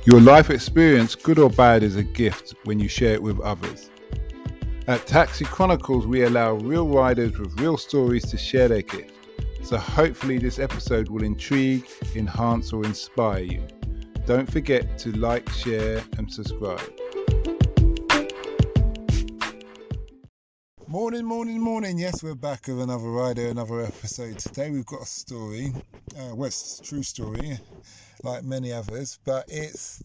Your life experience, good or bad, is a gift when you share it with others. At Taxi Chronicles, we allow real riders with real stories to share their gift. So hopefully this episode will intrigue, enhance or inspire you. Don't forget to like, share and subscribe. Morning. Yes, we're back with another rider, another episode. Today we've got a story. It's a true story, like many others, but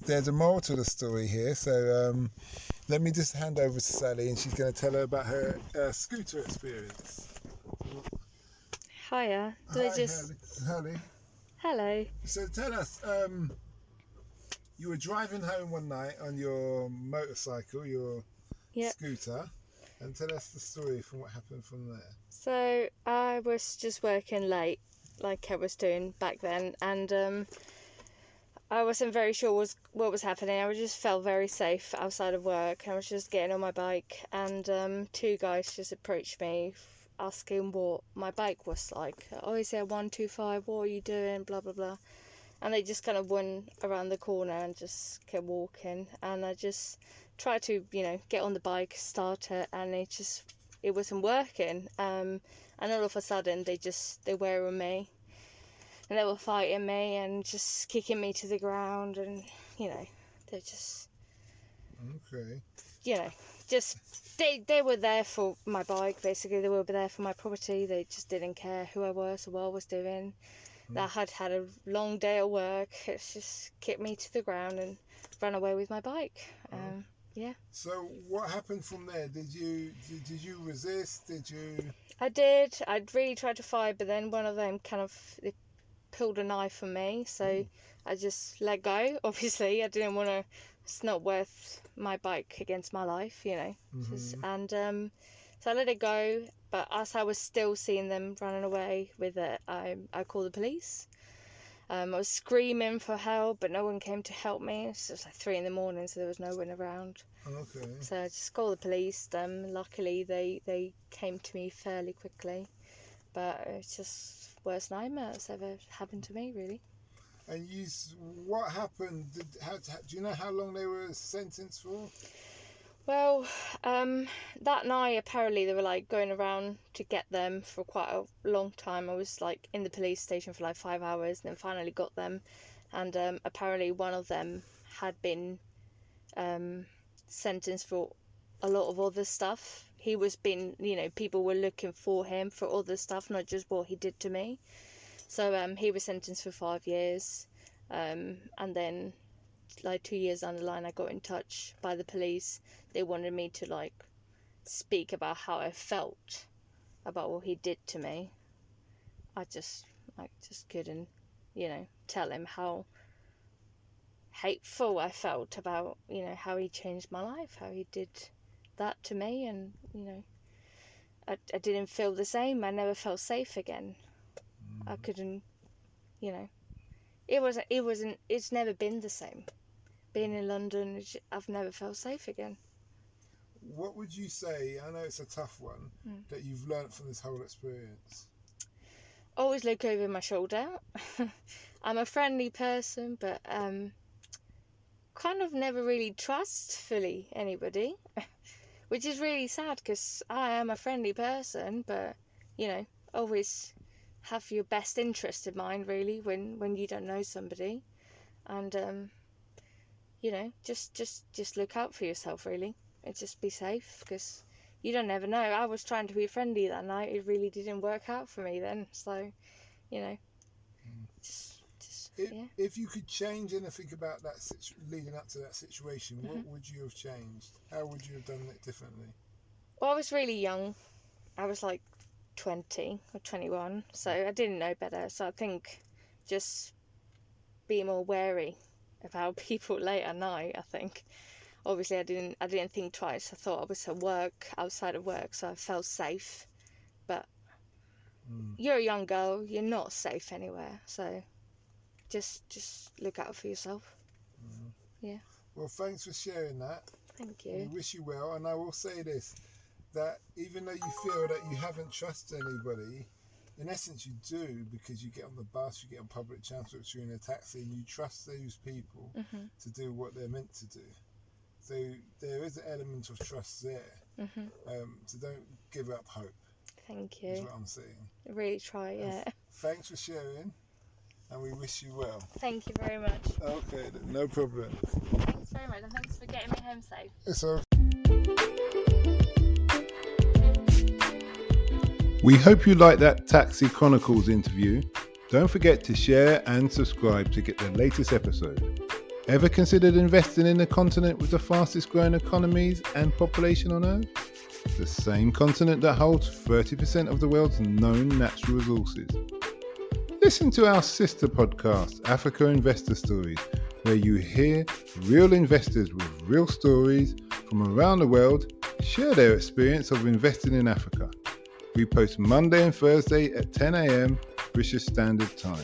there's a moral to the story here. So let me just hand over to Sally and she's going to tell her about her scooter experience. Hiya. Hallie. Hello. So tell us, you were driving home one night on your motorcycle, your scooter, and tell us the story from what happened from there. So I was just working late, like I was doing back then, and I wasn't very sure what was happening. I just felt very safe outside of work. I was just getting on my bike, and two guys just approached me, asking what my bike was like. Oh, is there 125? What are you doing? Blah blah blah. And they just kind of went around the corner and just kept walking, and I just tried to, get on the bike, start it, and it wasn't working. And all of a sudden they were on me, and they were fighting me and just kicking me to the ground, and they just they were there for my bike. Basically, they were there for my property. They just didn't care who I was or what I was doing. That I had a long day at work. It's just kicked me to the ground and ran away with my bike. Yeah. So what happened from there? Did you resist? I did. I really tried to fight, but then one of them they pulled a knife on me. So I just let go. Obviously, I didn't want to. It's not worth my bike against my life, And so I let it go. But as I was still seeing them running away with it, I called the police. I was screaming for help, but no one came to help me. It was like 3 a.m, so there was no one around. Okay. So I just called the police. Luckily, they came to me fairly quickly. But it's just worst nightmare that's ever happened to me, really. And what happened? Do you know how long they were sentenced for? Well, that night apparently they were going around to get them for quite a long time. I was in the police station for 5 hours, and then finally got them. And apparently one of them had been sentenced for a lot of other stuff. He was people were looking for him for other stuff, not just what he did to me. So he was sentenced for 5 years, and then 2 years down the line I got in touch by the police. They wanted me to speak about how I felt about what he did to me. I just couldn't tell him how hateful I felt about how he changed my life, how he did that to me, and I didn't feel the same. I never felt safe again. I couldn't it's never been the same. Being in London, I've never felt safe again. What would you say, I know it's a tough one, that you've learnt from this whole experience? Always look over my shoulder. I'm a friendly person, but kind of never really trust fully anybody, which is really sad because I am a friendly person, but, always have your best interest in mind, really, when you don't know somebody. And, just look out for yourself, really, and just be safe, because you don't ever know. I was trying to be friendly that night. It really didn't work out for me then. So, If you could change anything about that leading up to that situation, what would you have changed? How would you have done it differently? Well, I was really young. I was 20 or 21, so I didn't know better. So I think just be more wary about people late at night. I think obviously I didn't think twice. I thought I was at work, outside of work, so I felt safe. But you're a young girl, you're not safe anywhere. So just look out for yourself. Yeah. Well, thanks for sharing that. Thank you. We wish you well, and I will say this, that even though you feel that you haven't trusted anybody, in essence, you do, because you get on the bus, you get on public transport, you're in a taxi, and you trust those people to do what they're meant to do. So there is an element of trust there. So don't give up hope. Thank you. Is what I'm saying. Really try, yeah. Thanks for sharing, and we wish you well. Thank you very much. Okay, no problem. Thanks very much, and thanks for getting me home safe. It's okay. We hope you liked that Taxi Chronicles interview. Don't forget to share and subscribe to get the latest episode. Ever considered investing in a continent with the fastest growing economies and population on Earth? The same continent that holds 30% of the world's known natural resources. Listen to our sister podcast, Africa Investor Stories, where you hear real investors with real stories from around the world share their experience of investing in Africa. We post Monday and Thursday at 10 a.m. British Standard Time.